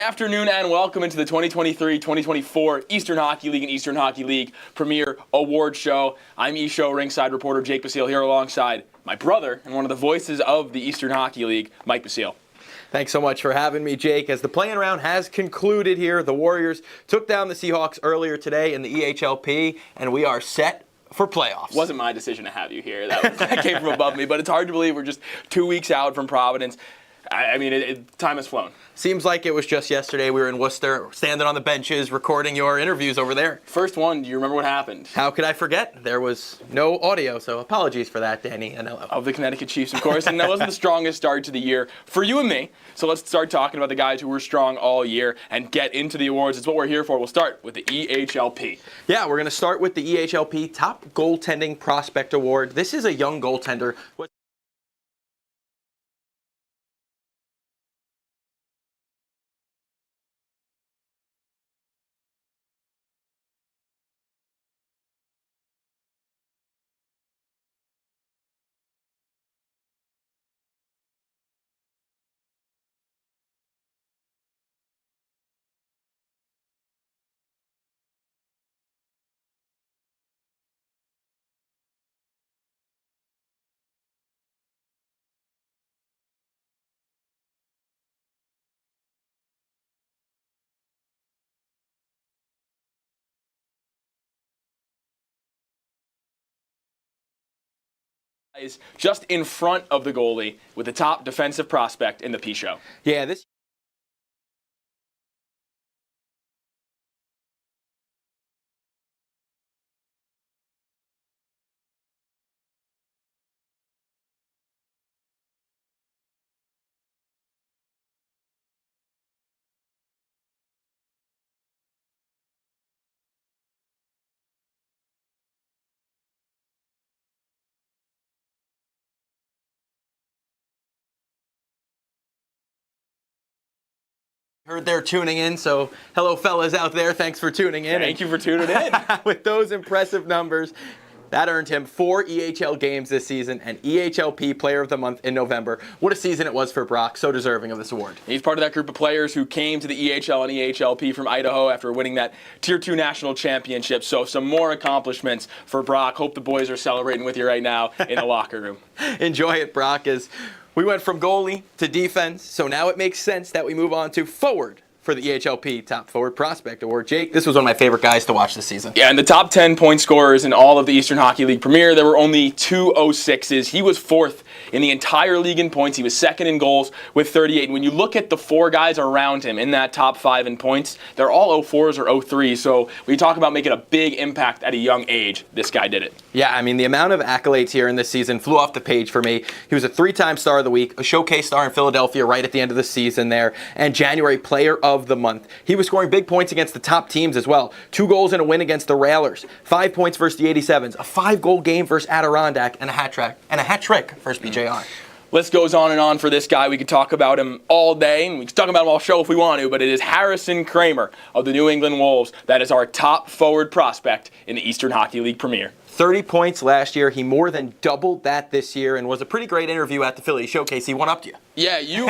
Afternoon and welcome into the 2023-2024 Eastern Hockey League and Eastern Hockey League Premier Award Show. I'm EShow rinkside reporter Jake Basile here alongside my brother and one of the voices of the Eastern Hockey League, Mike Basile. Thanks so much for having me, Jake. As the play-in round has concluded here, the Warriors took down the Seahawks earlier today in the EHLP, and we are set for playoffs. Wasn't my decision to have you here. That came from above me, but it's hard to believe we're just 2 weeks out from Providence. I mean, time has flown. Seems like it was just yesterday. We were in Worcester, standing on the benches, recording your interviews over there. First one, do you remember what happened? How could I forget? There was no audio, so apologies for that, Danny. Of the Connecticut Chiefs, of course, and that wasn't the strongest start to the year for you and me. So let's start talking about the guys who were strong all year and get into the awards. It's what we're here for. We'll start with the EHLP. Yeah, we're going to start with the EHLP Top Goaltending Prospect Award. This is a young goaltender. Is just in front of the goalie with the top defensive prospect in the P-Show. Yeah, this heard they're tuning in, so hello fellas out there, thanks for tuning in. Thank you for tuning in. With those impressive numbers, that earned him 4 EHL games this season and EHLP Player of the Month in November. What a season it was for Brock, so deserving of this award. He's part of that group of players who came to the EHL and EHLP from Idaho after winning that Tier 2 national championship. So some more accomplishments for Brock. Hope the boys are celebrating with you right now in the locker room. Enjoy it, Brock, as we went from goalie to defense, so now it makes sense that we move on to forward for the EHLP Top Forward Prospect Award. Jake, this was one of my favorite guys to watch this season. Yeah, and the top 10 point scorers in all of the Eastern Hockey League Premier, there were only 2 06s. He was 4th in the entire league in points. He was 2nd in goals with 38. And when you look at the 4 guys around him in that top 5 in points, they're all 04s or 03s. So when you talk about making a big impact at a young age, this guy did it. Yeah, I mean, the amount of accolades here in this season flew off the page for me. He was a 3-time Star of the Week, a showcase star in Philadelphia right at the end of the season there, and January Player of the Month. He was scoring big points against the top teams as well. 2 goals and a win against the Railers, 5 points versus the 87s, a 5-goal game versus Adirondack, and a hat trick versus BJR. List goes on and on for this guy. We could talk about him all day, and we could talk about him all show if we want to, but it is Harrison Kramer of the New England Wolves that is our top forward prospect in the Eastern Hockey League Premier. 30 points last year. He more than doubled that this year and was a pretty great interview at the Philly Showcase. He went up to you. Yeah, you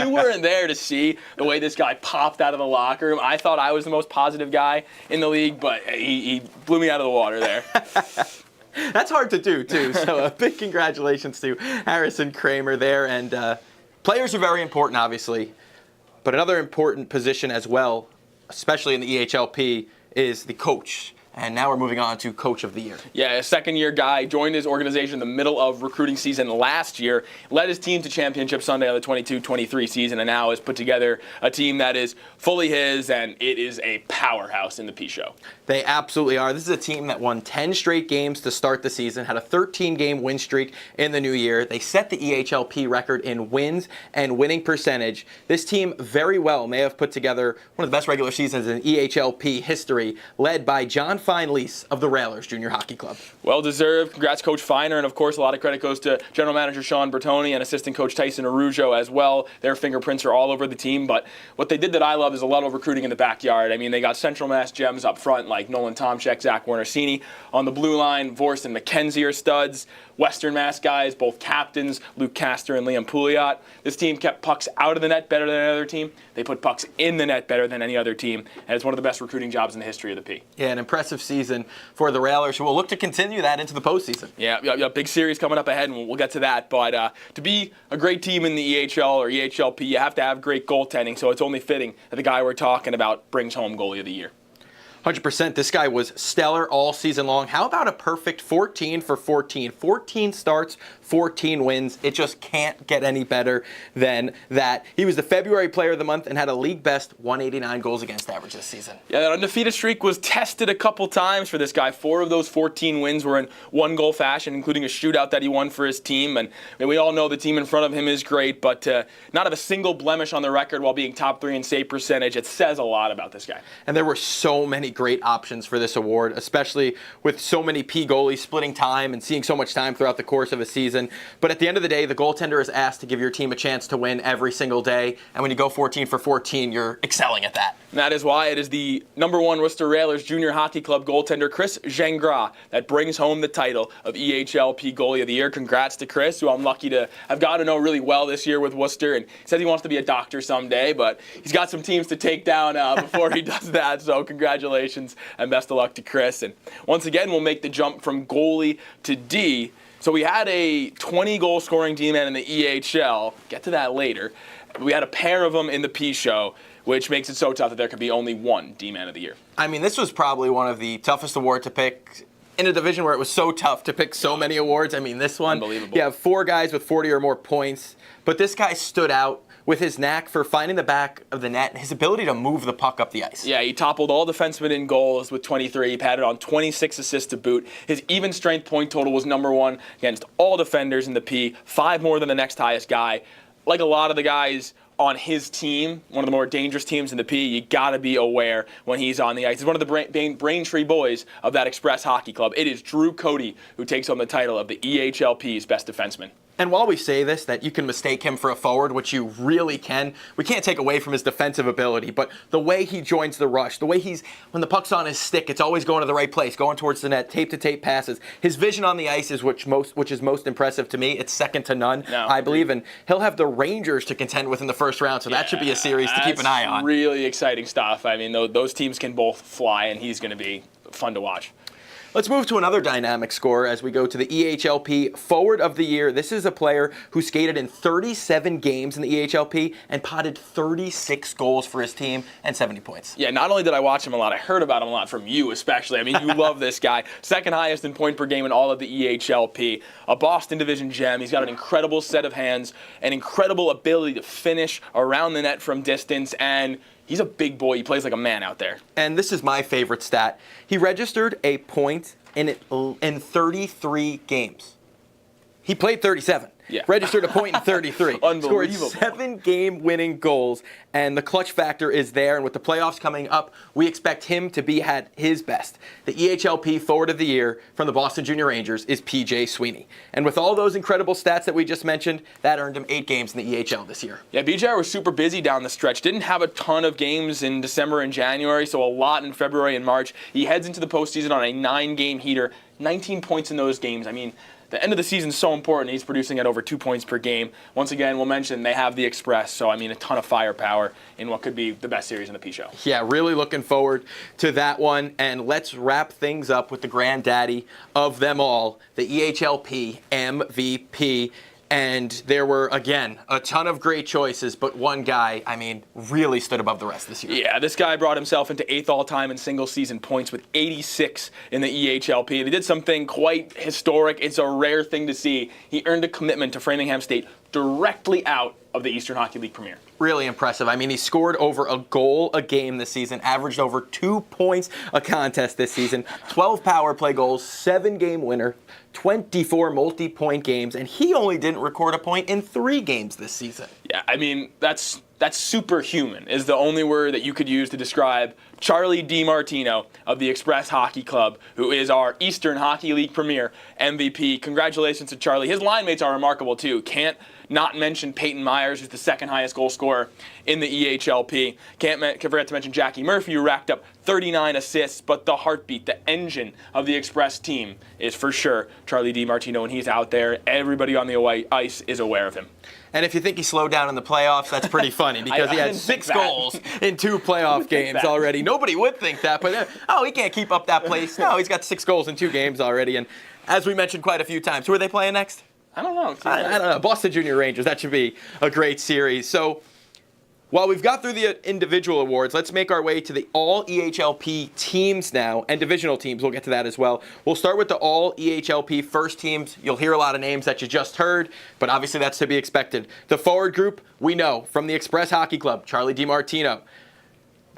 weren't there to see the way this guy popped out of the locker room. I thought I was the most positive guy in the league, but he blew me out of the water there. That's hard to do, too. So a big congratulations to Harrison Kramer there. And players are very important, obviously. But another important position as well, especially in the EHLP, is the coach. And now we're moving on to Coach of the Year. Yeah, a second-year guy, joined his organization in the middle of recruiting season last year, led his team to Championship Sunday on the 22-23 season, and now has put together a team that is fully his, and it is a powerhouse in the P-Show. They absolutely are. This is a team that won 10 straight games to start the season, had a 13-game win streak in the new year. They set the EHLP record in wins and winning percentage. This team very well may have put together one of the best regular seasons in EHLP history, led by John fine lease of the Railers Junior Hockey Club. Well deserved. Congrats, Coach Feiner, and of course, a lot of credit goes to General Manager Sean Bertoni and Assistant Coach Tyson Arujo as well. Their fingerprints are all over the team. But what they did that I love is a lot of recruiting in the backyard. I mean, they got Central Mass gems up front like Nolan Tomchek, Zach Werner-Sini. On the blue line, Vorst and McKenzie are studs. Western Mass guys, both captains, Luke Castor and Liam Pouliot. This team kept pucks out of the net better than any other team. They put pucks in the net better than any other team. And it's one of the best recruiting jobs in the history of the P. Yeah, an impressive season for the Railers, who will look to continue that into the postseason. Yeah, big series coming up ahead, and we'll get to that. But to be a great team in the EHL or EHLP, you have to have great goaltending, so it's only fitting that the guy we're talking about brings home Goalie of the Year. 100%. This guy was stellar all season long. How about a perfect 14 for 14? 14 starts, 14 wins. It just can't get any better than that. He was the February Player of the Month and had a league best 189 goals against average this season. Yeah, that undefeated streak was tested a couple times for this guy. 4 of those 14 wins were in one-goal fashion, including a shootout that he won for his team. And we all know the team in front of him is great, but not have a single blemish on the record while being top 3 in save percentage. It says a lot about this guy. And there were so many great options for this award, especially with so many P goalies splitting time and seeing so much time throughout the course of a season. But at the end of the day, the goaltender is asked to give your team a chance to win every single day. And when you go 14 for 14, you're excelling at that. And that is why it is the #1 Worcester Railers Junior Hockey Club goaltender Chris Gingras that brings home the title of EHLP Goalie of the Year. Congrats to Chris, who I'm lucky to have got to know really well this year with Worcester. And he says he wants to be a doctor someday, but he's got some teams to take down before he does that. So congratulations and best of luck to Chris. And once again, we'll make the jump from goalie to D. So we had a 20-goal scoring D-man in the EHL. Get to that later. We had a pair of them in the P-Show, which makes it so tough that there could be only one D-man of the year. I mean, this was probably one of the toughest awards to pick in a division where it was so tough to pick so many awards. I mean, this one, unbelievable. You have 4 guys with 40 or more points, but this guy stood out with his knack for finding the back of the net and his ability to move the puck up the ice. Yeah, he toppled all defensemen in goals with 23. He padded on 26 assists to boot. His even strength point total was #1 against all defenders in the P, 5 more than the next highest guy. Like a lot of the guys on his team, one of the more dangerous teams in the P, you got to be aware when he's on the ice. He's one of the Braintree boys of that Express Hockey Club. It is Drew Cody who takes home the title of the EHLP's best defenseman. And while we say this, that you can mistake him for a forward, which you really can, we can't take away from his defensive ability, but the way he joins the rush, the way when the puck's on his stick, it's always going to the right place, going towards the net, tape-to-tape passes. His vision on the ice is which is most impressive to me. It's second to none, I believe, and he'll have the Rangers to contend with in the first round, so that should be a series to keep an eye on. Really exciting stuff. I mean, those teams can both fly, and he's going to be fun to watch. Let's move to another dynamic scorer as we go to the EHLP Forward of the Year. This is a player who skated in 37 games in the EHLP and potted 36 goals for his team and 70 points. Yeah, not only did I watch him a lot, I heard about him a lot from you especially. I mean, you love this guy. Second highest in point per game in all of the EHLP. A Boston Division gem. He's got an incredible set of hands, an incredible ability to finish around the net from distance, and he's a big boy. He plays like a man out there. And this is my favorite stat. He registered a point in 33 games. He played 37. Yeah. Registered a point in 33. Unbelievable. Scored 7 game-winning goals, and the clutch factor is there. And with the playoffs coming up, we expect him to be at his best. The EHLP Forward of the Year from the Boston Junior Rangers is PJ Sweeney. And with all those incredible stats that we just mentioned, that earned him 8 games in the EHL this year. Yeah, BJ was super busy down the stretch. Didn't have a ton of games in December and January, so a lot in February and March. He heads into the postseason on a 9-game heater, 19 points in those games. I mean, the end of the season is so important. He's producing at over 2 points per game. Once again, we'll mention they have the Express, so I mean a ton of firepower in what could be the best series in the P-Show. Yeah, really looking forward to that one. And let's wrap things up with the granddaddy of them all, the EHLP MVP. And there were, again, a ton of great choices, but one guy, I mean, really stood above the rest this year. Yeah, this guy brought himself into 8th all-time in single-season points with 86 in the EHLP. He did something quite historic. It's a rare thing to see. He earned a commitment to Framingham State directly out of the Eastern Hockey League Premier. Really impressive. I mean, he scored over a goal a game this season, averaged over 2 points a contest this season, 12 power play goals, 7-game winner, 24 multi-point games, and he only didn't record a point in 3 games this season. Yeah, I mean, that's That's superhuman is the only word that you could use to describe Charlie DiMartino of the Express Hockey Club, who is our Eastern Hockey League Premier MVP. Congratulations to Charlie. His line mates are remarkable too. Can't not mention Peyton Myers, who's the second highest goal scorer in the EHLP. Can't forget to mention Jackie Murphy, who racked up 39 assists, but the heartbeat, the engine of the Express team is for sure Charlie DiMartino. When he's out there, everybody on the ice is aware of him. And if you think he slowed down in the playoffs, that's pretty funny because he had 6 goals in 2 playoff games already. Nobody would think that, but he can't keep up that pace. No, he's got 6 goals in 2 games already. And as we mentioned quite a few times, who are they playing next? I don't know. I don't know. Boston Junior Rangers. That should be a great series. So while we've got through the individual awards, let's make our way to the all EHLP teams now, and divisional teams. We'll get to that as well. We'll start with the all EHLP first teams. You'll hear a lot of names that you just heard, but obviously that's to be expected. The forward group, we know from the Express Hockey Club, Charlie DiMartino.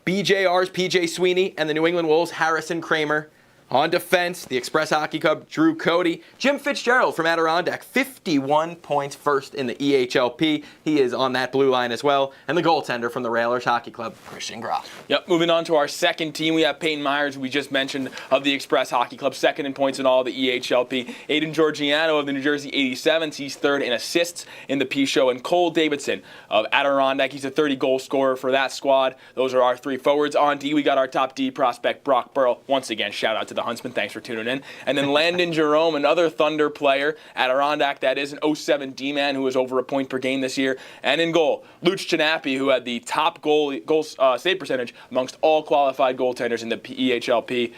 BJR's PJ Sweeney, and the New England Wolves, Harrison Kramer. On defense, the Express Hockey Club, Drew Cody. Jim Fitzgerald from Adirondack, 51 points first in the EHLP. He is on that blue line as well. And the goaltender from the Railers Hockey Club, Christian Gross. Yep, moving on to our second team, we have Peyton Myers, who we just mentioned, of the Express Hockey Club, second in points in all the EHLP. Aiden Georgiano of the New Jersey 87s, he's third in assists in the EShow. And Cole Davidson of Adirondack, he's a 30-goal scorer for that squad. Those are our 3 forwards. On D, we got our top D prospect, Brock Burrell. Once again, shout out to the Huntsman. Thanks for tuning in. And then Landon Jerome, another Thunder player, Adirondack, that is an 07 D-man who was over a point per game this year. And in goal, Luch Chinapi, who had the top goal save percentage amongst all qualified goaltenders in the EHLP.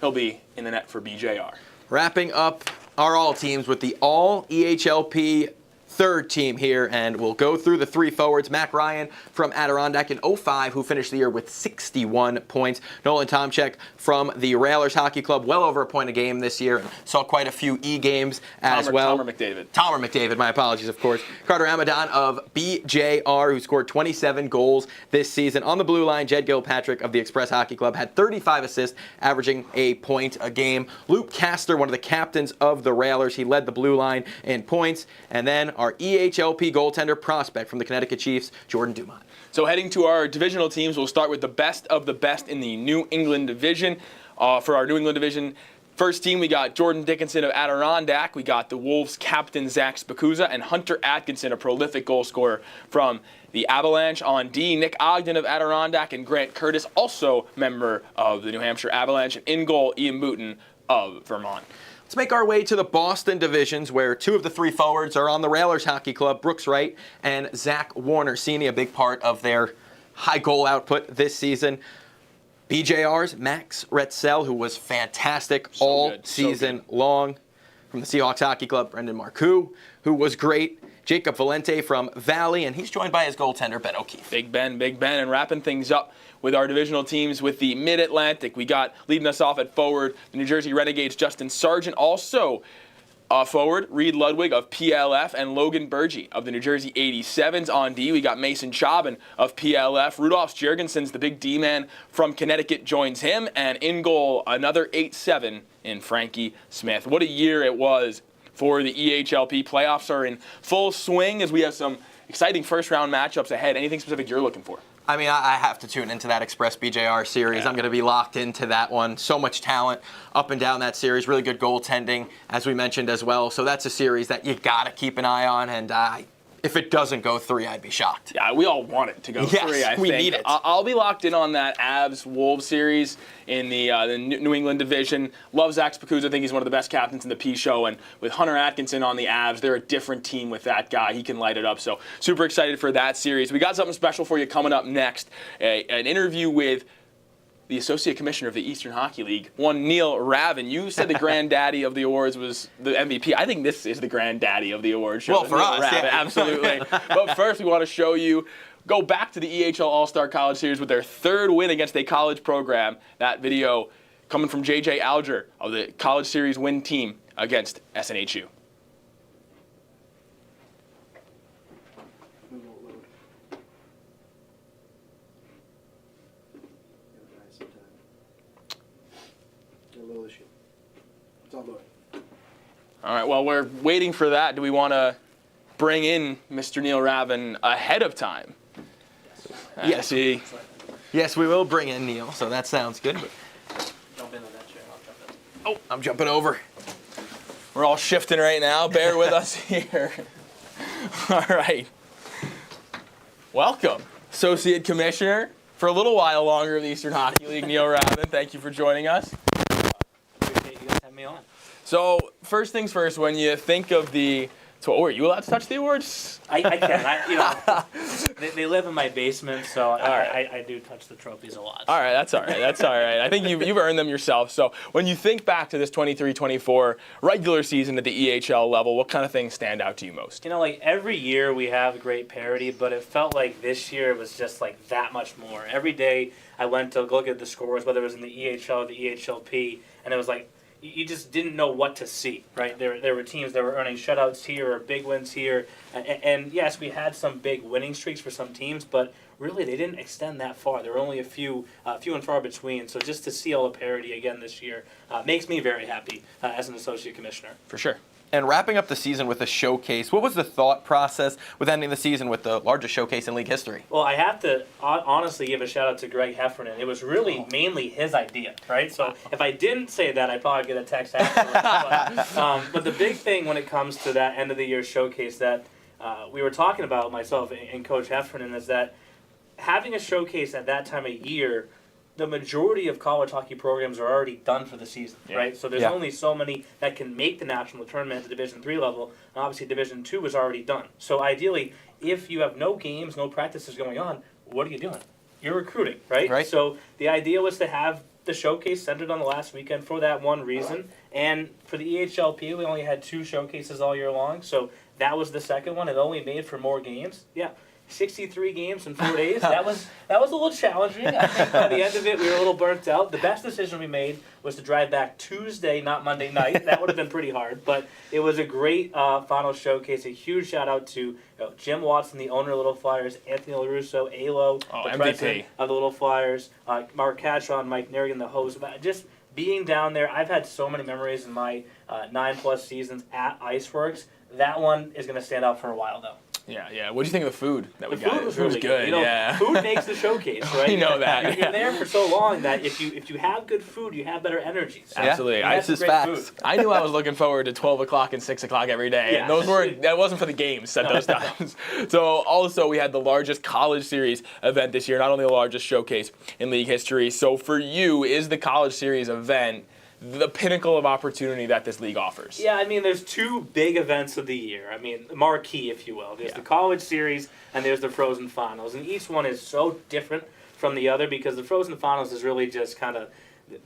He'll be in the net for BJR. Wrapping up our all teams with the all EHLP third team here, and we'll go through the 3 forwards. Mac Ryan from Adirondack in 05, who finished the year with 61 points. Nolan Tomchek from the Railers Hockey Club, well over a point a game this year. Saw quite a few E-games as well. Tomer McDavid. Tomer McDavid, my apologies, of course. Carter Amadon of BJR, who scored 27 goals this season. On the blue line, Jed Gilpatrick of the Express Hockey Club had 35 assists, averaging a point a game. Luke Castor, one of the captains of the Railers, he led the blue line in points. And then our EHLP goaltender prospect from the Connecticut Chiefs, Jordan Dumont. So heading to our divisional teams, we'll start with the best of the best in the New England division. For our New England division, first team, we got Jordan Dickinson of Adirondack. We got the Wolves captain, Zach Spikuza, and Hunter Atkinson, a prolific goal scorer from the Avalanche. On D, Nick Ogden of Adirondack, and Grant Curtis, also member of the New Hampshire Avalanche. And in goal, Ian Booten of Vermont. Let's make our way to the Boston divisions, where 2 of the 3 forwards are on the Railers Hockey Club, Brooks Wright and Zach Warner Sr., a big part of their high goal output this season. BJR's Max Retzel, who was fantastic all season long. From the Seahawks Hockey Club, Brendan Marcoux, who was great. Jacob Valente from Valley, and he's joined by his goaltender, Ben O'Keefe. Big Ben, and wrapping things up with our divisional teams with the Mid-Atlantic. We got, leading us off at forward, the New Jersey Renegades, Justin Sargent. Also forward, Reed Ludwig of PLF, and Logan Burgee of the New Jersey 87s. On D, we got Mason Chauvin of PLF. Rudolph Jergensen's the big D-man from Connecticut, joins him. And in goal, another 8-7 in Frankie Smith. What a year it was for the EHLP. Playoffs are in full swing as we have some exciting first-round matchups ahead. Anything specific you're looking for? I mean, I have to tune into that Express BJR series. Yeah. I'm going to be locked into that one. So much talent up and down that series. Really good goaltending, as we mentioned as well. So that's a series that you got to keep an eye on. And if it doesn't go 3, I'd be shocked. Yeah, we all want it to go 3, I think. We need it. I'll be locked in on that Avs-Wolves series in the New England division. Love Zach Spikuza. I think he's one of the best captains in the EShow. And with Hunter Atkinson on the Avs, they're a different team with that guy. He can light it up. So super excited for that series. We got something special for you coming up next. An interview with the Associate Commissioner of the Eastern Hockey League, one Neil Ravin. You said the granddaddy of the awards was the MVP. I think this is the granddaddy of the awards show. Well, for us, Ravin, yeah. Absolutely. But first, we want to show you, go back to the EHL All-Star College Series with their 3rd win against a college program. That video coming from JJ Alger of the College Series win team against SNHU. All right, while we're waiting for that, do we want to bring in Mr. Neil Ravin ahead of time? Yes. See. Yes, we will bring in Neil, so that sounds good. Jump into that chair. I'll jump in. Oh, I'm jumping over. We're all shifting right now. Bear with us here. All right. Welcome, Associate Commissioner, for a little while longer of the Eastern Hockey League, Neil Rabin. Thank you for joining us. Appreciate you guys having me on. So, first things first, when you think of the... So, are you allowed to touch the awards? I can. They live in my basement, so I do touch the trophies a lot. All right, that's all right. That's all right. I think you've earned them yourself. So, when you think back to this 23-24 regular season at the EHL level, what kind of things stand out to you most? Like every year we have great parity, but it felt like this year was just like that much more. Every day I went to look at the scores, whether it was in the EHL or the EHLP, and it was like, you just didn't know what to see, right? There were teams that were earning shutouts here or big wins here. And yes, we had some big winning streaks for some teams, but really they didn't extend that far. There were only a few and far between. So just to see all the parity again this year makes me very happy as an associate commissioner. For sure. And wrapping up the season with a showcase, what was the thought process with ending the season with the largest showcase in league history? Well, I have to honestly give a shout out to Greg Heffernan. It was really mainly his idea, right? So if I didn't say that, I'd probably get a text afterwards. But the big thing when it comes to that end of the year showcase that we were talking about, myself and Coach Heffernan, is that having a showcase at that time of year, the majority of college hockey programs are already done for the season, right? So there's only so many that can make the national tournament at the Division III level, and obviously Division II is already done. So ideally, if you have no games, no practices going on, what are you doing? You're recruiting, right? So the idea was to have the showcase centered on the last weekend for that one reason. And for the EHLP, we only had 2 showcases all year long, so that was the second one. It only made for more games. 63 games in 4 days. That was a little challenging. I think by the end of it, we were a little burnt out. The best decision we made was to drive back Tuesday, not Monday night. That would have been pretty hard, but it was a great final showcase. A huge shout out to Jim Watson, the owner of Little Flyers, Anthony LaRusso, Alo, the MVP. president of the Little Flyers, Mark Catchon, Mike Nerrigan, the host. Just being down there, I've had so many memories in my 9+ seasons at Iceworks. That one is going to stand out for a while, though. Yeah. What do you think of the food that we got? The food was really good. Food makes the showcase, right? You know that. You're there for so long that if you have good food, you have better energy. So Absolutely. This is facts. I knew I was looking forward to 12 o'clock and 6 o'clock every day. Yeah. And that wasn't for the games at those times. So also we had the largest college series event this year, not only the largest showcase in league history. So for you, is the college series event the pinnacle of opportunity that this league offers? Yeah, I mean, there's 2 big events of the year. I mean, marquee, if you will. There's the college series and there's the Frozen Finals. And each one is so different from the other because the Frozen Finals is really just kind of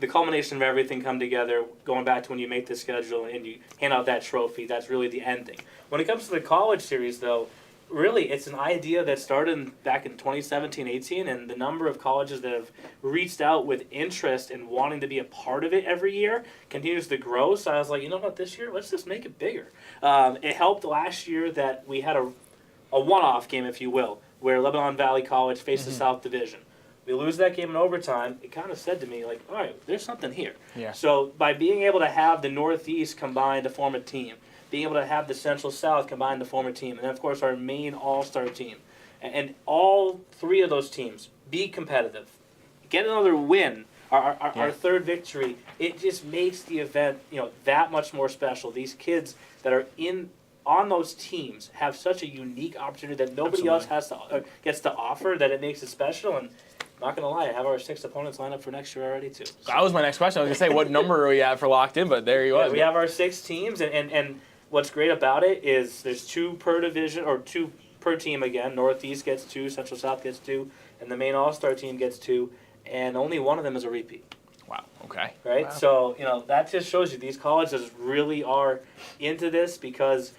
the culmination of everything come together, going back to when you make the schedule and you hand out that trophy. That's really the ending. When it comes to the college series, though, really, it's an idea that started back in 2017-18, and the number of colleges that have reached out with interest in wanting to be a part of it every year continues to grow. So I was like, you know what, this year, let's just make it bigger. It helped last year that we had a one-off game, if you will, where Lebanon Valley College faced the South Division. We lose that game in overtime. It kind of said to me, like, all right, there's something here. Yeah. So by being able to have the Northeast combine to form a team, being able to have the Central South combine to form a team, and then, of course, our main all-star team. And all 3 of those teams be competitive. Get another win, our third victory. It just makes the event, that much more special. These kids that are on those teams have such a unique opportunity that nobody else gets to offer, that it makes it special. And not going to lie, I have our 6 opponents lined up for next year already, too. So. That was my next question. I was going to say, what number are we at for locked in? But there you are. We have our 6 teams, and what's great about it is there's 2 per division, or 2 per team again. Northeast gets 2, Central South gets 2, and the main all-star team gets 2, and only one of them is a repeat. Wow, okay. Right? Wow. So, that just shows you these colleges really are into this because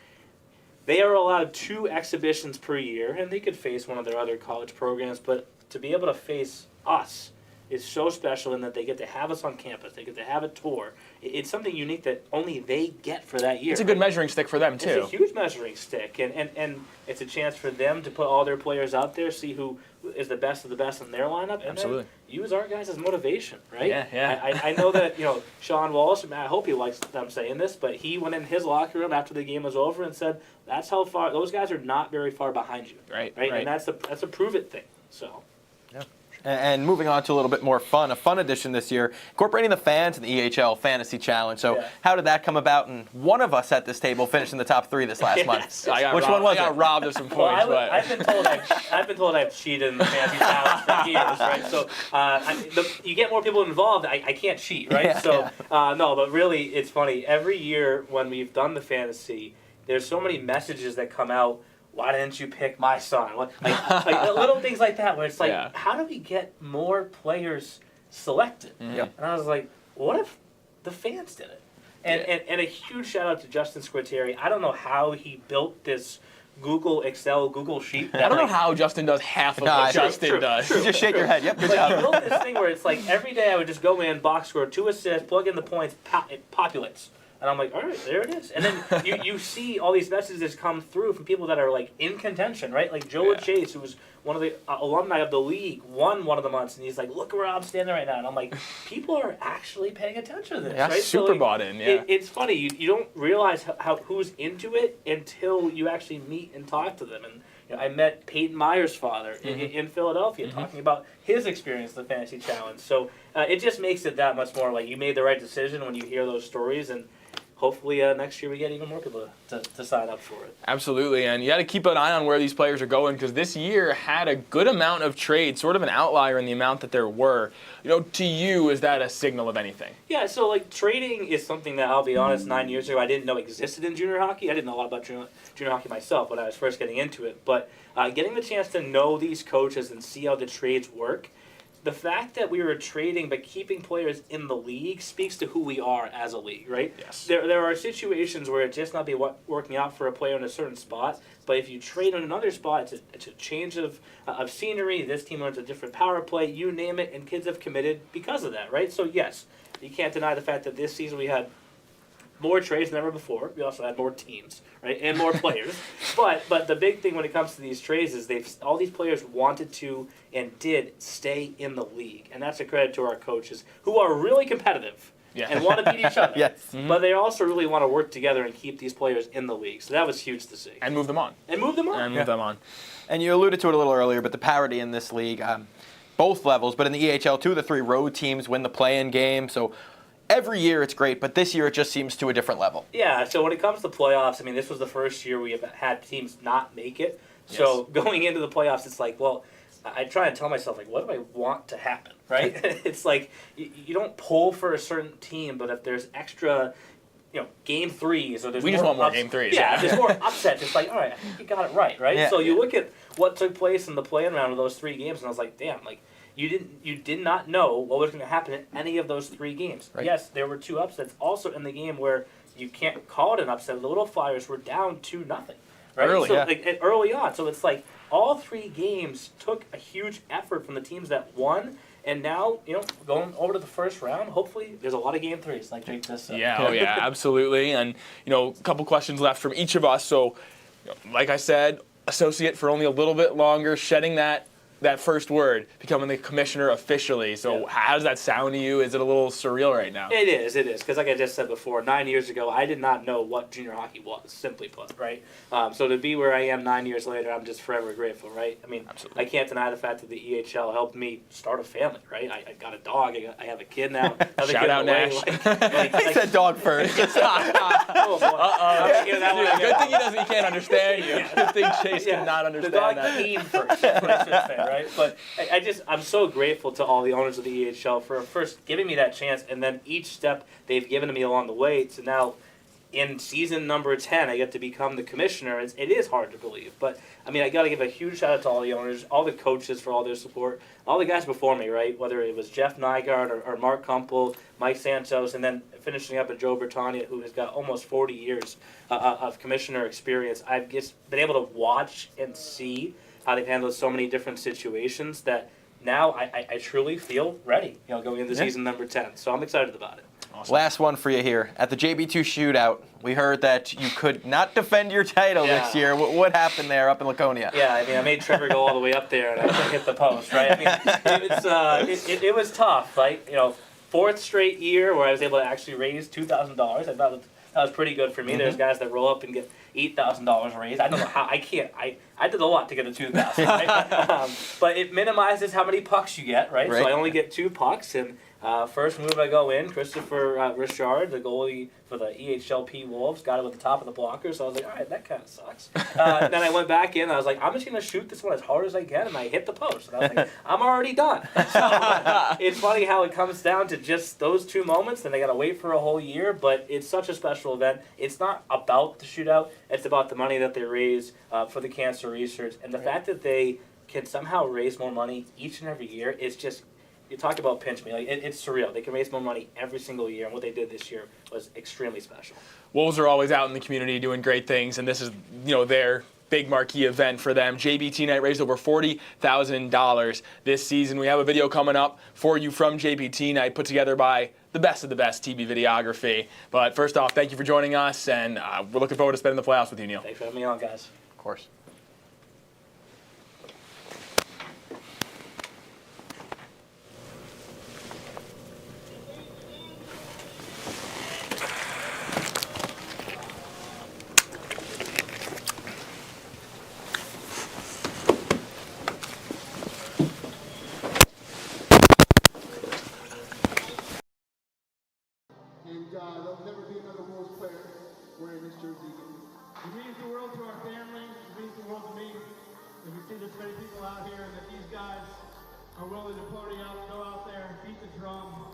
they are allowed 2 exhibitions per year, and they could face one of their other college programs, but to be able to face us is so special in that they get to have us on campus. They get to have a tour. It's something unique that only they get for that year. It's a good measuring stick for them, too. It's a huge measuring stick, and it's a chance for them to put all their players out there, see who is the best of the best in their lineup, and Absolutely. then use our guys as motivation, right? Yeah. I know that, Sean Walsh, I hope he likes them saying this, but he went in his locker room after the game was over and said, that's how far, those guys are not very far behind you. Right. And that's a prove it thing, so. And moving on to a little bit more fun, a fun edition this year, incorporating the fans in the EHL Fantasy Challenge. So how did that come about? And one of us at this table finished in the top 3 this last month. Which one was it? I got robbed of some points. Well, I've been told I've cheated in the Fantasy Challenge for years, right? So you get more people involved, I can't cheat, right? No, but really, it's funny. Every year when we've done the fantasy, there's so many messages that come out. Why didn't you pick my son? Like little things like that, where it's like, how do we get more players selected? And I was like, what if the fans did it? And a huge shout out to Justin Squitieri. I don't know how he built this Google sheet. I don't know how Justin does half of what Justin does. You just shake your head. Yep, good But job. he built this thing where it's like every day I would just go in, box score, 2 assists, plug in the points, it populates. And I'm like, all right, there it is. And then you see all these messages come through from people that are like in contention, right? Like Joe Chase, who was one of the alumni of the league, won one of the months, and he's like, look where I'm standing right now. And I'm like, people are actually paying attention to this, right? Super bought in, It's funny. You don't realize how who's into it until you actually meet and talk to them. And I met Peyton Meyer's father in Philadelphia talking about his experience with the Fantasy Challenge. So it just makes it that much more like you made the right decision when you hear those stories. And hopefully next year we get even more people to sign up for it. Absolutely, and you got to keep an eye on where these players are going because this year had a good amount of trades, sort of an outlier in the amount that there were. To you, is that a signal of anything? Yeah, so like trading is something that I'll be honest, 9 years ago I didn't know existed in junior hockey. I didn't know a lot about junior hockey myself when I was first getting into it, but getting the chance to know these coaches and see how the trades work. The fact that we were trading but keeping players in the league speaks to who we are as a league, right? Yes. There are situations where it just not be working out for a player in a certain spot, but if you trade on another spot, it's a change of scenery. This team learns a different power play, you name it, and kids have committed because of that, right? So yes, you can't deny the fact that this season we had more trades than ever before. We also had more teams, right, and more players. But the big thing when it comes to these trades is all these players wanted to and did stay in the league, and that's a credit to our coaches who are really competitive and want to beat each other. But they also really want to work together and keep these players in the league. So that was huge to see. And move them on. And you alluded to it a little earlier, but the parity in this league, both levels, but in the EHL, 2 of the 3 road teams win the play-in game. So every year it's great, but this year it just seems to a different level. Yeah, so when it comes to playoffs, I mean, this was the first year we have had teams not make it. So going into the playoffs, it's like, well, I try and tell myself, like, what do I want to happen, right? It's like you don't pull for a certain team, but if there's extra, game 3s or there's we just want more game 3s. Yeah, if there's more upsets. It's like, all right, I think you got it right? Yeah. So you look at what took place in the play-in round of those 3 games, and I was like, damn, like, you did not know what was going to happen in any of those 3 games. Right. Yes, there were 2 upsets. Also in the game where you can't call it an upset, the Little Flyers were down 2-0. Right? Early on. So it's like all 3 games took a huge effort from the teams that won. And now, going over to the first round, hopefully there's a lot of game 3s, like Jake just said. Yeah, absolutely. And, a couple questions left from each of us. So, like I said, associate for only a little bit longer, shedding that first word, becoming the commissioner officially. So how does that sound to you? Is it a little surreal right now? It is. Because like I just said before, 9 years ago, I did not know what junior hockey was, simply put, right? So to be where I am 9 years later, I'm just forever grateful, right? I mean, absolutely. I can't deny the fact that the EHL helped me start a family, right? I got a dog. I have a kid now. Shout out, Nash. He said dog first. Oh, boy. Good thing he can't understand you. Good thing Chase cannot understand the dog that. came first, that's what I should say, right? But I'm so grateful to all the owners of the EHL for first giving me that chance, and then each step they've given to me along the way to now, in season number 10, I get to become the commissioner. It is hard to believe, but I mean, I got to give a huge shout out to all the owners, all the coaches for all their support, all the guys before me, right? Whether it was Jeff Nygaard or Mark Kumpel, Mike Santos, and then finishing up with Joe Bertagna, who has got almost 40 years of commissioner experience. I've just been able to watch and see how they've handled so many different situations that now I truly feel ready, going into season number 10. So I'm excited about it. Awesome. Last one for you here. At the JB2 shootout, we heard that you could not defend your title this year. What happened there up in Laconia? Yeah, I mean, I made Trevor go all the way up there, and I couldn't hit the post, right? I mean, it was tough, right? 4th straight year where I was able to actually raise $2,000. I thought that was pretty good for me. There's guys that roll up and $8,000 raise. I don't know how. I can't. I did a lot to get the 2,000. Right? But it minimizes how many pucks you get. Right. So I only get 2 pucks, and first move I go in, Christopher Richard, the goalie for the EHLP Wolves, got it with the top of the blocker. So I was like, all right, that kind of sucks. Then I went back in. And I was like, I'm just gonna shoot this one as hard as I can, and I hit the post. And I was like, I'm already done. So it's funny how it comes down to just those 2 moments, and they gotta wait for a whole year. But it's such a special event. It's not about the shootout. It's about the money that they raise for the cancer research, and the fact that they can somehow raise more money each and every year is just. You talk about pinch me, like it's surreal. They can raise more money every single year, and what they did this year was extremely special. Wolves are always out in the community doing great things, and this is their big marquee event for them. JBT Night raised over $40,000 this season. We have a video coming up for you from JBT Night, put together by the best of the best TV videography. But first off, thank you for joining us, and we're looking forward to spending the playoffs with you, Neil. Thanks for having me on, guys. Of course. There'll never be another Wolves player wearing this jersey again. It means the world to our family. It means the world to me. If we see this many people out here and that these guys are willing to party out, go out there, beat the drum,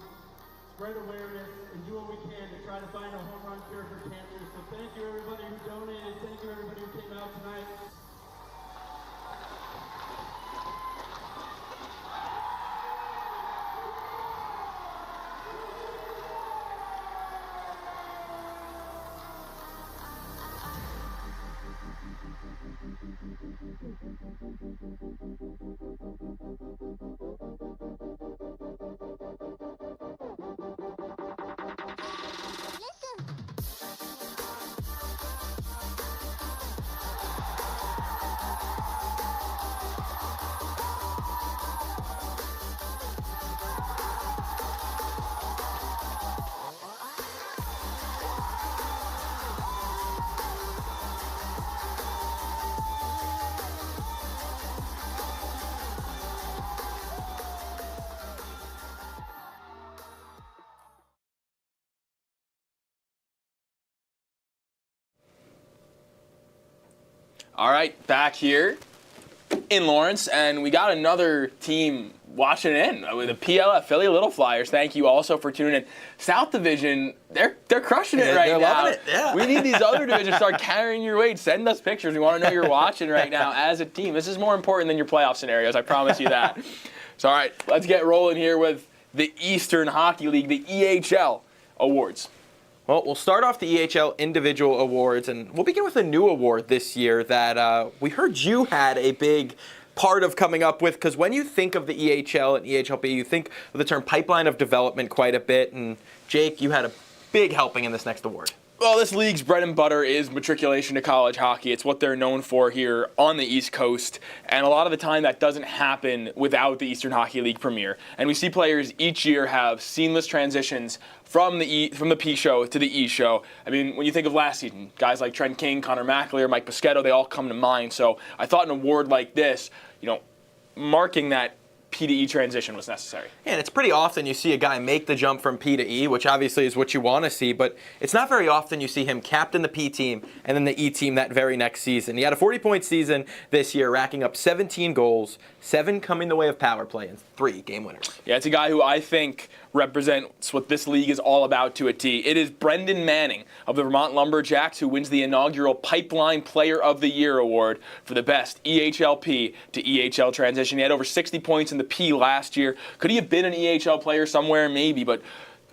spread awareness, and do what we can to try to find a home run cure for cancer. So thank you everybody who donated. Thank you everybody who came out tonight. All right, back here in Lawrence, and we got another team watching in with the PLF Philly Little Flyers. Thank you also for tuning in. South Division, they're crushing it right they're now. loving it, yeah. We need these other divisions to start carrying your weight. Send us pictures. We want to know you're watching right now as a team. This is more important than your playoff scenarios. I promise you that. So, all right, let's get rolling here with the Eastern Hockey League, the EHL awards. Well, we'll start off the EHL individual awards, and we'll begin with a new award this year that we heard you had a big part of coming up with, because when you think of the EHL and EHLP, you think of the term pipeline of development quite a bit, and Jake, you had a big helping in this next award. Well, this league's bread and butter is matriculation to college hockey. It's what they're known for here on the East Coast, and a lot of the time that doesn't happen without the Eastern Hockey League Premier. And we see players each year have seamless transitions from the P show to the E show. I mean, when you think of last season, guys like Trent King, Connor McAleer, Mike Piscetto, they all come to mind. So I thought an award like this, marking that P to E transition was necessary. And it's pretty often you see a guy make the jump from P to E, which obviously is what you want to see, but it's not very often you see him captain the P team and then the E team that very next season. He had a 40-point season this year, racking up 17 goals, 7 coming the way of power play, and 3 game winners. Yeah, it's a guy who I think represents what this league is all about to a T. It is Brendan Manning of the Vermont Lumberjacks who wins the inaugural Pipeline Player of the Year award for the best EHLP to EHL transition. He had over 60 points in the P last year. Could he have been an EHL player somewhere? Maybe, but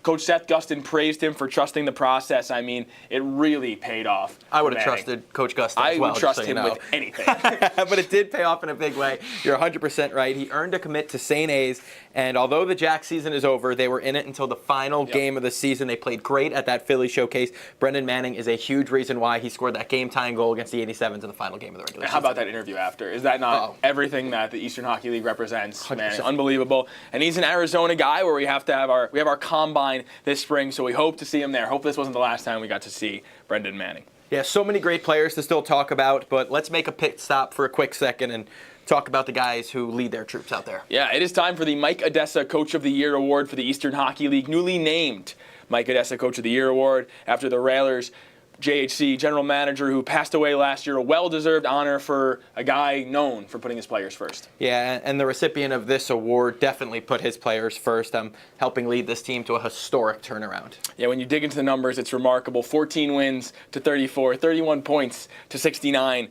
Coach Seth Gustin praised him for trusting the process. I mean, it really paid off. I would have trusted Coach Gustin as well. I would trust him with anything. But it did pay off in a big way. You're 100% right. He earned a commit to St. A's, and although the Jack season is over, they were in it until the final game of the season. They played great at that Philly showcase. Brendan Manning is a huge reason why he scored that game-tying goal against the 87s in the final game of the regular season. How about that interview after? Is that not everything that the Eastern Hockey League represents? 100%. Man, unbelievable. And he's an Arizona guy where we have our combine this spring, so we hope to see him there. Hope this wasn't the last time we got to see Brendan Manning. Yeah, so many great players to still talk about, but let's make a pit stop for a quick second and talk about the guys who lead their troops out there. Yeah, it is time for the Mike Odessa Coach of the Year Award for the Eastern Hockey League. Newly named Mike Odessa Coach of the Year Award after the Railers JHC general manager who passed away last year. A well-deserved honor for a guy known for putting his players first. Yeah, and the recipient of this award definitely put his players first, helping lead this team to a historic turnaround. Yeah, when you dig into the numbers, it's remarkable. 14 wins to 34, 31 points to 69.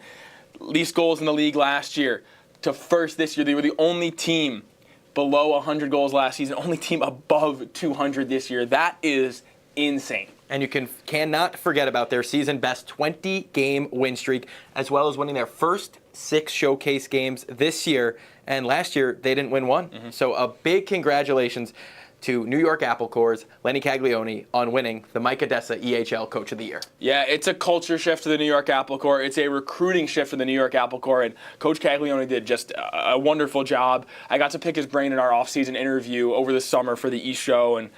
Least goals in the league last year to first this year. They were the only team below 100 goals last season, only team above 200 this year. That is insane. And you cannot forget about their season-best 20-game win streak, as well as winning their first 6 showcase games this year. And last year, they didn't win one. So a big congratulations to New York Apple Corps' Lenny Caglione on winning the Mike Odessa EHL Coach of the Year. Yeah, it's a culture shift for the New York Apple Corps. It's a recruiting shift for the New York Apple Corps, and Coach Caglione did just a wonderful job. I got to pick his brain in our off-season interview over the summer for the EShow, and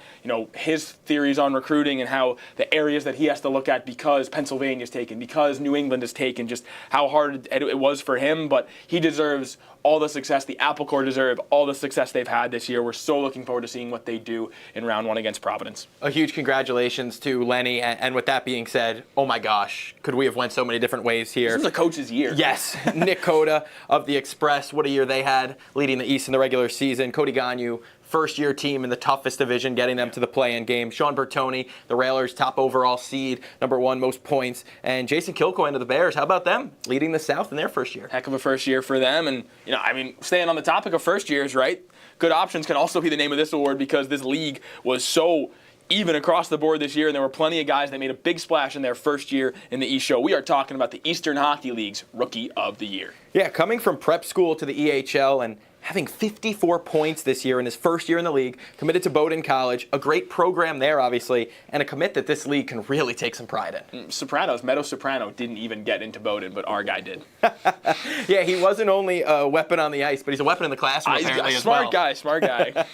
his theories on recruiting and how the areas that he has to look at because Pennsylvania's taken, because New England is taken, just how hard it was for him. But he deserves all the success. The Apple Corps deserve all the success they've had this year. We're so looking forward to seeing what they do in round 1 against Providence. A huge congratulations to Lenny, and with that being said, oh my gosh, could we have went so many different ways here. This is a coach's year. Yes, Nick Coda of the Express, what a year they had, leading the East in the regular season. Cody Gagnon, first-year team in the toughest division, getting them to the play-in game. Sean Bertoni, the Railers' top overall seed, #1 most points. And Jason Kilcoyne of the Bears, how about them? Leading the South in their first year. Heck of a first year for them. And, staying on the topic of first years, right? Good options can also be the name of this award because this league was so even across the board this year, and there were plenty of guys that made a big splash in their first year in the EShow. We are talking about the Eastern Hockey League's Rookie of the Year. Yeah, coming from prep school to the EHL and having 54 points this year in his first year in the league, committed to Bowdoin College, a great program there, obviously, and a commit that this league can really take some pride in. Meadow Soprano didn't even get into Bowdoin, but our guy did. Yeah, he wasn't only a weapon on the ice, but he's a weapon in the classroom apparently as well. Smart guy.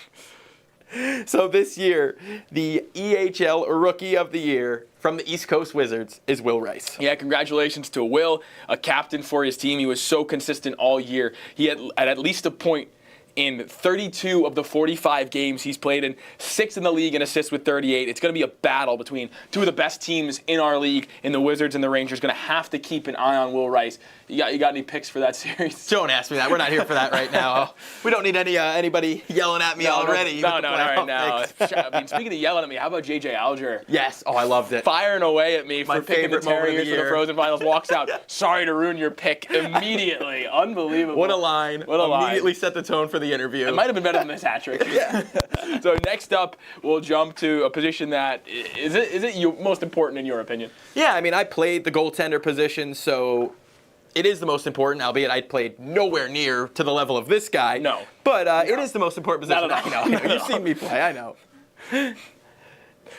So this year, the EHL Rookie of the Year from the East Coast Wizards is Will Rice. Yeah, congratulations to Will, a captain for his team. He was so consistent all year. He had at least a point in 32 of the 45 games he's played in, 6th in the league in assists with 38. It's going to be a battle between two of the best teams in our league, in the Wizards and the Rangers. Going to have to keep an eye on Will Rice. You got any picks for that series? Don't ask me that. We're not here for that right now. We don't need anybody yelling at me already. No, not right now. I mean, speaking of yelling at me, how about JJ Alger? Yes. Oh, I loved it. Firing away at me My for picking the favorite moment of Terriers the for the year. Frozen Finals. Walks out. Sorry to ruin your pick immediately. Unbelievable. What a line. What a line. Immediately set the tone for the interview. It might have been better than this hat trick. So next up, we'll jump to a position that is it most important in your opinion? Yeah, I mean, I played the goaltender position, so it is the most important, albeit I played nowhere near to the level of this guy. No. But it is the most important position. Not at all. I know. You've seen me play. I know.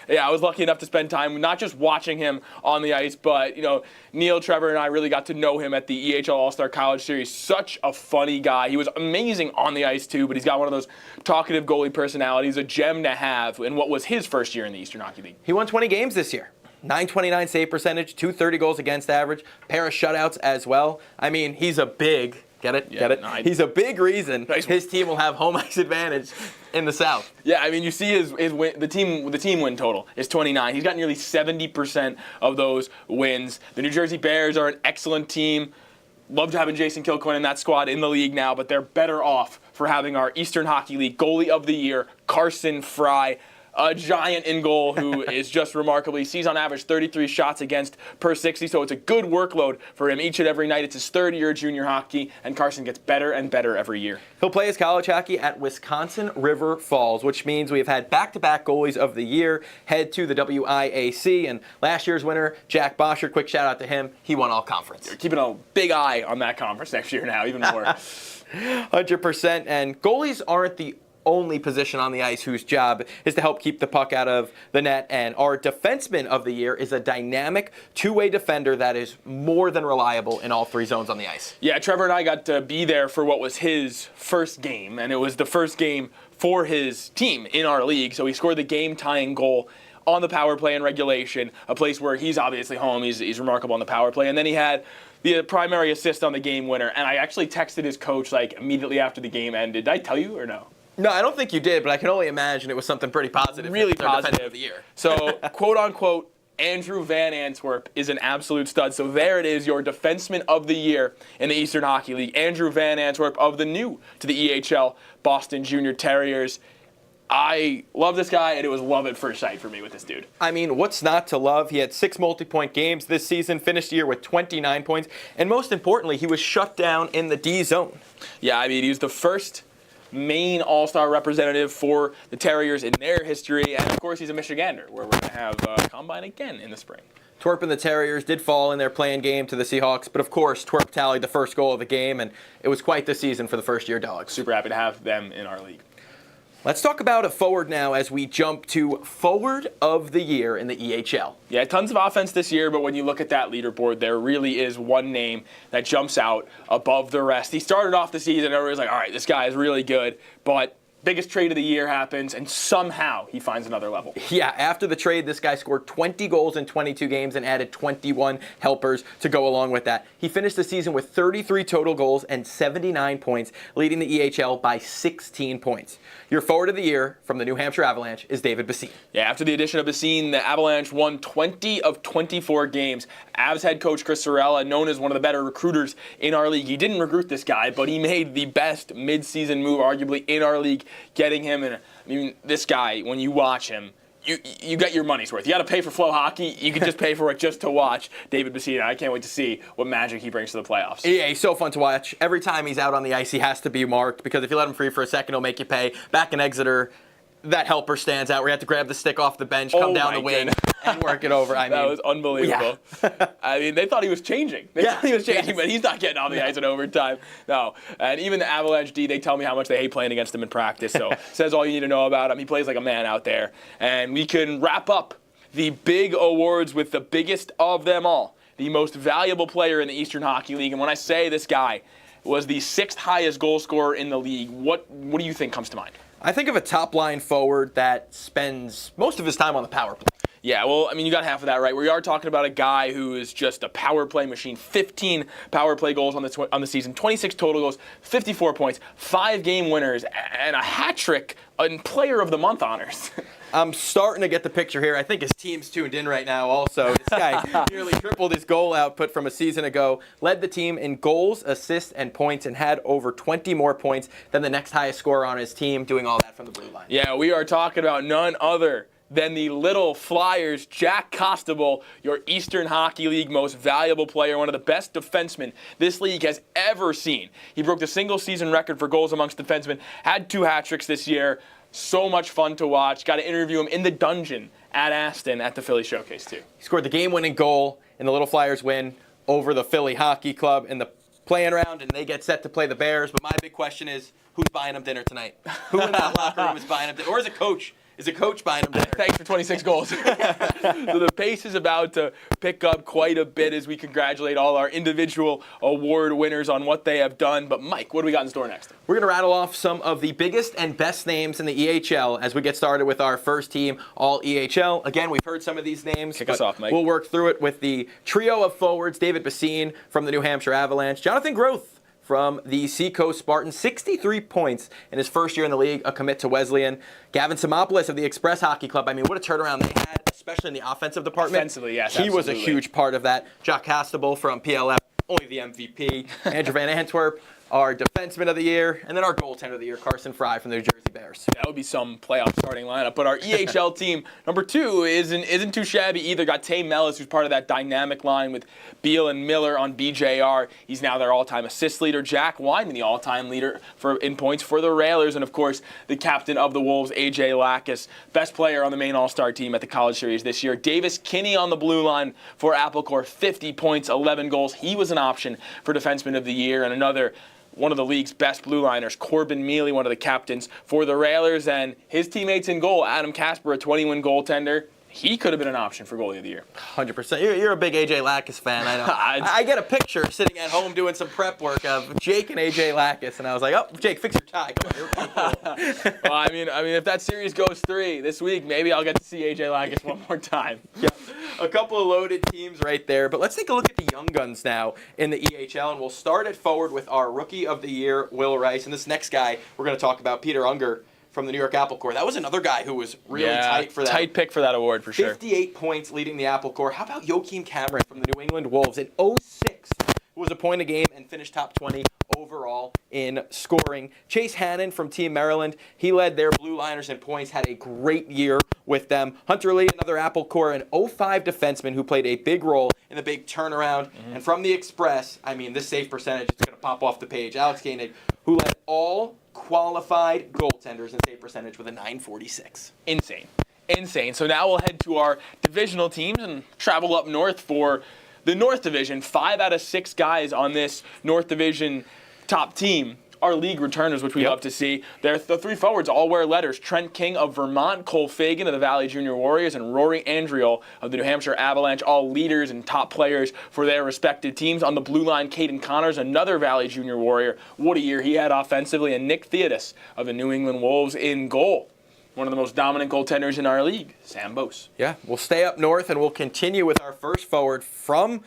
Yeah, I was lucky enough to spend time not just watching him on the ice, but Neil, Trevor, and I really got to know him at the EHL All-Star College Series. Such a funny guy. He was amazing on the ice too, but he's got one of those talkative goalie personalities, a gem to have in what was his first year in the Eastern Hockey League. He won 20 games this year. 929 save percentage, 230 goals against average, pair of shutouts as well. I mean, he's a big, get it? No, he's a big reason his team will have home ice advantage in the South. Yeah, I mean, you see his win, the team win total is 29. He's got nearly 70% of those wins. The New Jersey Bears are an excellent team. Loved having Jason Kilcoyne in that squad in the league now, but they're better off for having our Eastern Hockey League Goalie of the Year, Carson Fry. A giant in goal who is just remarkable. He sees on average 33 shots against per 60, so it's a good workload for him each and every night. It's his third year of junior hockey, and Carson gets better and better every year. He'll play his college hockey at Wisconsin River Falls, which means we've had back-to-back goalies of the year head to the WIAC, and last year's winner, Jack Bosher, quick shout-out to him. He won all conference. You're keeping a big eye on that conference next year now, even more. 100%, and goalies aren't the only position on the ice whose job is to help keep the puck out of the net, and our defenseman of the year is a dynamic two-way defender that is more than reliable in all 3 zones on the ice. Yeah, Trevor and I got to be there for what was his first game, and it was the first game for his team in our league, so he scored the game-tying goal on the power play in regulation, a place where he's obviously home. He's remarkable on the power play. And then he had the primary assist on the game winner. And I actually texted his coach like immediately after the game ended. Did I tell you or no? No, I don't think you did, but I can only imagine it was something pretty positive. Really It's our defender positive. of the year. So, quote unquote, Andrew Van Antwerp is an absolute stud. So there it is, your defenseman of the year in the Eastern Hockey League. Andrew Van Antwerp of the new to the EHL Boston Junior Terriers. I love this guy, and it was love at first sight for me with this dude. I mean, what's not to love? He had 6 multi-point games this season, finished the year with 29 points, and most importantly, he was shut down in the D zone. Yeah, I mean, he was the first main all-star representative for the Terriers in their history, and of course, he's a Michigander, where we're going to have Combine again in the spring. Twerp and the Terriers did fall in their playing game to the Seahawks, but of course, Twerp tallied the first goal of the game, and it was quite the season for the first-year Dogs. Super happy to have them in our league. Let's talk about a forward now as we jump to Forward of the Year in the EHL. Yeah, tons of offense this year, but when you look at that leaderboard, there really is one name that jumps out above the rest. He started off the season, and everybody's like, all right, this guy is really good, but biggest trade of the year happens, and somehow he finds another level. Yeah, after the trade, this guy scored 20 goals in 22 games and added 21 helpers to go along with that. He finished the season with 33 total goals and 79 points, leading the EHL by 16 points. Your Forward of the Year from the New Hampshire Avalanche is David Basile. Yeah, after the addition of Basile, the Avalanche won 20 of 24 games. Avs head coach Chris Sorella, known as one of the better recruiters in our league. He didn't recruit this guy, but he made the best mid-season move, arguably, in our league, getting him. And I mean, this guy, when you watch him, you get your money's worth. You got to pay for Flow Hockey. You can just pay for it just to watch David Basile. I can't wait to see what magic he brings to the playoffs. Yeah, he's so fun to watch. Every time he's out on the ice, he has to be marked because if you let him free for a second, he'll make you pay. Back in Exeter, that helper stands out where you have to grab the stick off the bench, come down the wing, and work it over. I mean, that was unbelievable. Yeah. I mean, they thought he was changing. They thought he was changing, but he's not getting off the ice in overtime. No. And even the Avalanche D, they tell me how much they hate playing against him in practice. So says all you need to know about him. He plays like a man out there. And we can wrap up the big awards with the biggest of them all, the most valuable player in the Eastern Hockey League. And when I say this guy was the 6th highest goal scorer in the league, what do you think comes to mind? I think of a top-line forward that spends most of his time on the power play. Yeah, well, I mean, you got half of that right. We are talking about a guy who is just a power play machine. 15 power play goals on the season, 26 total goals, 54 points, 5 game winners, and a hat trick and Player of the Month honors. I'm starting to get the picture here. I think his team's tuned in right now also. This guy nearly tripled his goal output from a season ago, led the team in goals, assists, and points, and had over 20 more points than the next highest scorer on his team, doing all that from the blue line. Yeah, we are talking about none other than the Little Flyers, Jack Costabile, your Eastern Hockey League most valuable player, one of the best defensemen this league has ever seen. He broke the single-season record for goals amongst defensemen, had 2 hat tricks this year. So much fun to watch. Got to interview him in the dungeon at Aston at the Philly Showcase, too. He scored the game-winning goal in the Little Flyers win over the Philly Hockey Club in the playing round, and they get set to play the Bears. But my big question is, who's buying them dinner tonight? Who in that locker room is buying them dinner? Or is it Coach? Is a coach buying him dinner? Thanks for 26 goals. So the pace is about to pick up quite a bit as we congratulate all our individual award winners on what they have done. But Mike, what do we got in store next? We're going to rattle off some of the biggest and best names in the EHL as we get started with our first team, all EHL. Again, we've heard some of these names. Kick us off, Mike. We'll work through it with the trio of forwards, David Basile from the New Hampshire Avalanche, Jonathan Groth from the Seacoast Spartans, 63 points in his first year in the league, a commit to Wesleyan. Gavin Simopoulos of the Express Hockey Club. I mean, what a turnaround they had, especially in the offensive department. Offensively, yes, He was a absolutely. huge part of that. Jack Costabile from PLF, only the MVP. Andrew Van Antwerp, our defenseman of the year, and then our goaltender of the year, Carson Fry from the New Jersey Bears. That would be some playoff starting lineup. But our EHL team, number 2, isn't too shabby either. Got Tay Mellis, who's part of that dynamic line with Beal and Miller on BJR. He's now their all-time assist leader. Jack Wyman, the all-time leader in points for the Railers. And, of course, the captain of the Wolves, AJ Lackas, best player on the main all-star team at the College Series this year. Davis Kinney on the blue line for Applecore, 50 points, 11 goals. He was an option for defenseman of the year. And another one of the league's best blue liners, Corbin Mealy, one of the captains for the Railers, and his teammates in goal, Adam Casper, a 20-win goaltender. he could have been an option for goalie of the year. 100%. You're a big AJ Lackas fan. I know. I get a picture sitting at home doing some prep work of Jake and AJ Lackas, and I was like, oh, Jake, fix your tie. Come on, you're cool. Well, I mean, if that series goes 3 this week, maybe I'll get to see AJ Lackas one more time. Yeah, a couple of loaded teams right there. But let's take a look at the young guns now in the EHL, and we'll start it forward with our Rookie of the Year, Will Rice. And this next guy we're going to talk about, Peter Unger from the New York Apple Corps. That was another guy who was really tight for that. Tight pick for that award, for sure. 58 points leading the Apple Corps. How about Joachim Cameron from the New England Wolves in 06, who was a point a game and finished top 20 overall in scoring. Chase Hannon from Team Maryland, he led their Blue Liners in points, had a great year with them. Hunter Lee, another Apple Corps, an 05 defenseman who played a big role in the big turnaround. And from the Express, I mean, this save percentage is going to pop off the page. Alex Koenig, who led all qualified goaltenders in save percentage with a 946. Insane. So now we'll head to our divisional teams and travel up north for the North Division. 5 out of 6 guys on this North Division top team are league returners, which we love to see. The 3 forwards all wear letters. Trent King of Vermont, Cole Fagan of the Valley Junior Warriors, and Rory Andriol of the New Hampshire Avalanche, all leaders and top players for their respective teams. On the blue line, Caden Connors, another Valley Junior Warrior. What a year he had offensively. And Nick Theodos of the New England Wolves in goal. One of the most dominant goaltenders in our league, Sam Bose. Yeah, we'll stay up north and we'll continue with our first forward from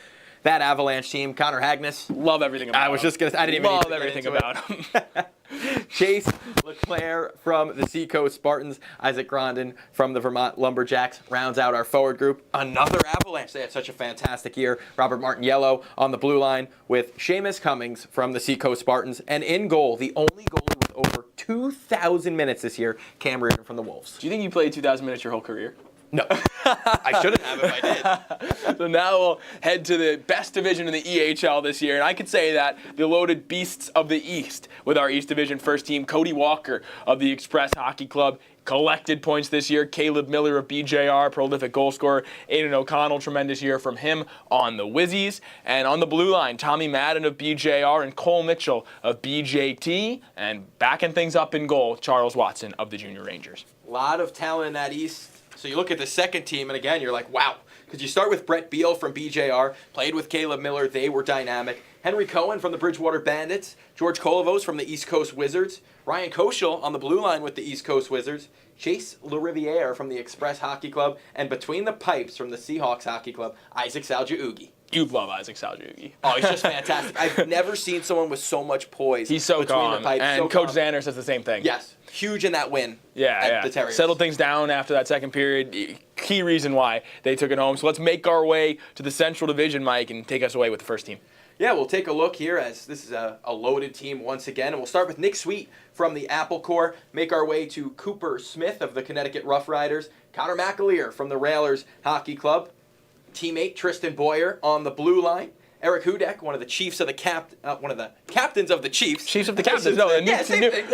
that Avalanche team, Connor Hagnes. Love everything about him. I was just going to, I didn't even love need to everything get into about him. Chase LeClaire from the Seacoast Spartans, Isaac Grondin from the Vermont Lumberjacks rounds out our forward group. Another Avalanche. They had such a fantastic year. Robert Martin-Yellow on the blue line with Seamus Cummings from the Seacoast Spartans. And in goal, the only goalie with over 2,000 minutes this year, Cam Reardon from the Wolves. Do you think you played 2,000 minutes your whole career? No. I shouldn't have if I did. So now we'll head to the best division in the EHL this year. And I could say that the loaded beasts of the East with our East Division first team, Cody Walker of the Express Hockey Club, collected points this year. Caleb Miller of BJR, prolific goal scorer. Aiden O'Connell, tremendous year from him on the Wizzies. And on the blue line, Tommy Madden of BJR and Cole Mitchell of BJT. And backing things up in goal, Charles Watson of the Junior Rangers. A lot of talent in that East. So you look at the second team, and again, you're like, wow. Because you start with Brett Beal from BJR, played with Caleb Miller. They were dynamic. Henry Cohen from the Bridgewater Bandits. George Kolovos from the East Coast Wizards. Ryan Koschel on the blue line with the East Coast Wizards. Chase LaRiviere from the Express Hockey Club. And between the pipes from the Seahawks Hockey Club, Isaac Salgiugi. You'd love Isaac Salgiugi. Oh, he's just fantastic. I've never seen someone with so much poise. He's so between calm. the pipes. And so Coach calm. Xander says the same thing. Yes. Huge in that win. Yeah. The Terriers. Settled things down after that second period. Key reason why they took it home. So let's make our way to the Central Division, Mike, and take us away with the first team. Yeah, we'll take a look here as this is a loaded team once again. And we'll start with Nick Sweet from the Apple Corps. Make our way to Cooper Smith of the Connecticut Rough Riders. Connor McAleer from the Railers Hockey Club. Teammate Tristan Boyer on the blue line. Eric Hudek, one of the Chiefs of the one of the captains of the Chiefs. Chiefs of the Captains. No, a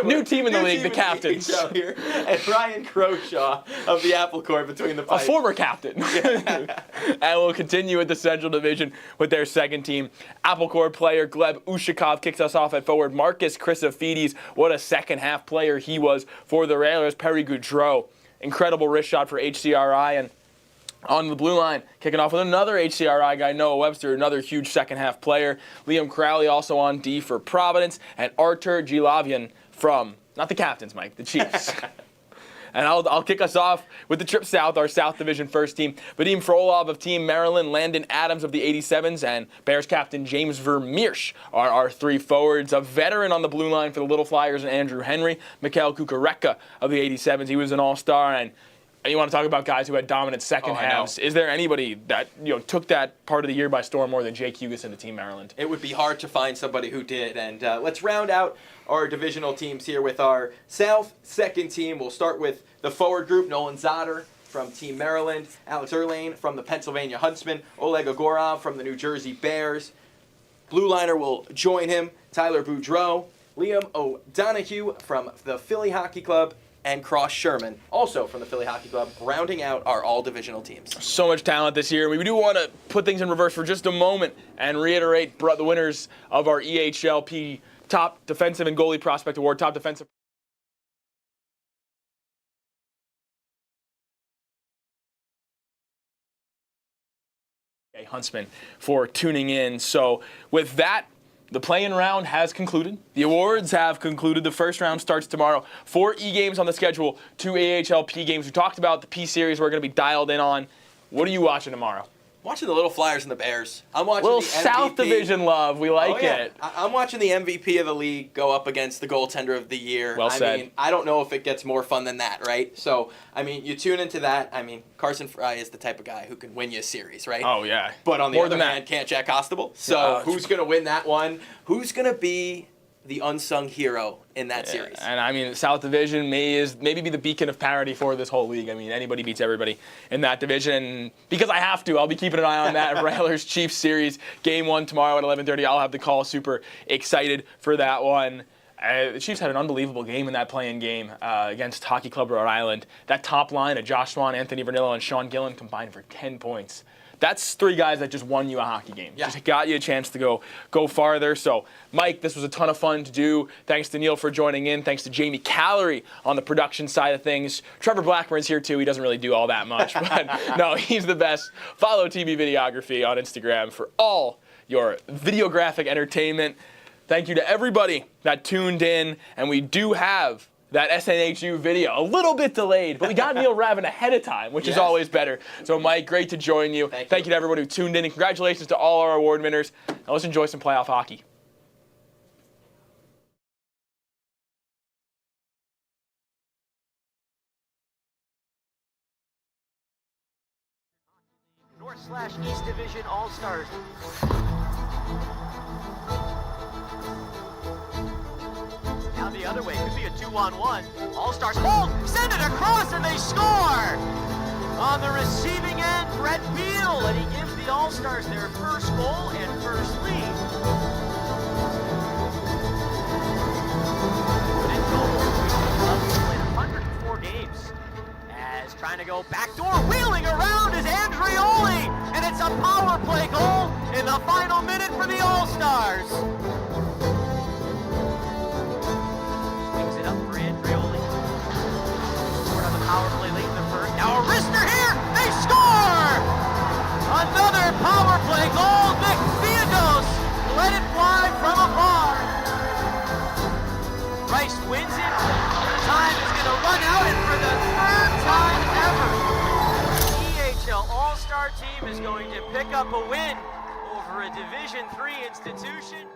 new team in the league, the Captains. Here. And Ryan Croshaw of the Apple Corps between the A pipes. former captain. And we'll continue with the Central Division with their second team. Apple Corps player Gleb Ushakov kicks us off at forward. Marcus Chrysofides, what a second half player he was for the Railers. Perry Goudreau, incredible wrist shot for HCRI. And on the blue line, kicking off with another HCRI guy, Noah Webster, another huge second-half player. Liam Crowley also on D for Providence. And Artur Gilavian from, not the Captains, Mike, the Chiefs. And I'll kick us off with the trip south, our South Division first team. Vadim Frolov of Team Maryland, Landon Adams of the 87s, and Bears captain James Vermeersch are our 3 forwards. A veteran on the blue line for the Little Flyers and Andrew Henry. Mikhail Kukareka of the 87s, he was an all-star. And you want to talk about guys who had dominant second halves. Is there anybody that took that part of the year by storm more than Jake Hugus and the Team Maryland? It would be hard to find somebody who did. And let's round out our divisional teams here with our South second team. We'll start with the forward group, Nolan Zotter from Team Maryland, Alex Erlane from the Pennsylvania Huntsmen, Oleg Agorov from the New Jersey Bears. Blue liner will join him, Tyler Boudreau, Liam O'Donoghue from the Philly Hockey Club, and Cross Sherman, also from the Philly Hockey Club, rounding out our all-divisional teams. So much talent this year. We do want to put things in reverse for just a moment and reiterate the winners of our EHLP Top Defensive and Goalie Prospect Award, Top Defensive Huntsman for tuning in. So with that, the play-in round has concluded. The awards have concluded. The first round starts tomorrow. 4 E-games on the schedule, 2 AHLP games. We talked about the P-Series we're going to be dialed in on. What are you watching tomorrow? Watching the Little Flyers and the Bears. I'm watching Little the South MVP. Division love. We like it. I'm watching the MVP of the league go up against the goaltender of the year. Well said. I mean, I don't know if it gets more fun than that, right? So, I mean, you tune into that. I mean, Carson Fry is the type of guy who can win you a series, right? Oh, yeah. But on the More other than hand, can't Jack Costable. So, who's going to win that one? Who's going to be the unsung hero in that series? And I mean, South Division maybe be the beacon of parity for this whole league. I mean, anybody beats everybody in that division. Because I have to, I'll be keeping an eye on that Railers Chiefs series. Game 1 tomorrow at 11:30. I'll have the call. Super excited for that one. The Chiefs had an unbelievable game in that play-in game against Hockey Club Rhode Island. That top line of Josh Swan, Anthony Vernillo, and Sean Gillen combined for 10 points. That's 3 guys that just won you a hockey game. Yeah. Just got you a chance to go farther. So, Mike, this was a ton of fun to do. Thanks to Neil for joining in. Thanks to Jamie Callery on the production side of things. Trevor Blackburn's here, too. He doesn't really do all that much, but no, he's the best. Follow TV Videography on Instagram for all your videographic entertainment. Thank you to everybody that tuned in, and we do have that SNHU video, a little bit delayed, but we got Neil Ravin ahead of time, which is always better. So, Mike, great to join you. Thank you to everybody who tuned in, and congratulations to all our award winners. Now let's enjoy some playoff hockey. North/East Division All-Stars. Now the other way, could be a 2-on-1. All-Stars hold, send it across, and they score! On the receiving end, Brett Beal, and he gives the All-Stars their first goal and first lead. But in total, Beal played 104 games. As trying to go backdoor, wheeling around is Andreoli, and it's a power play goal in the final minute for the All-Stars. Power play late in the first. Now a wrister here. They score! Another power play goal. Nick Theodos let it fly from afar. Rice wins it. Time is going to run out, and for the 3rd time ever, the EHL All-Star team is going to pick up a win over a Division III institution.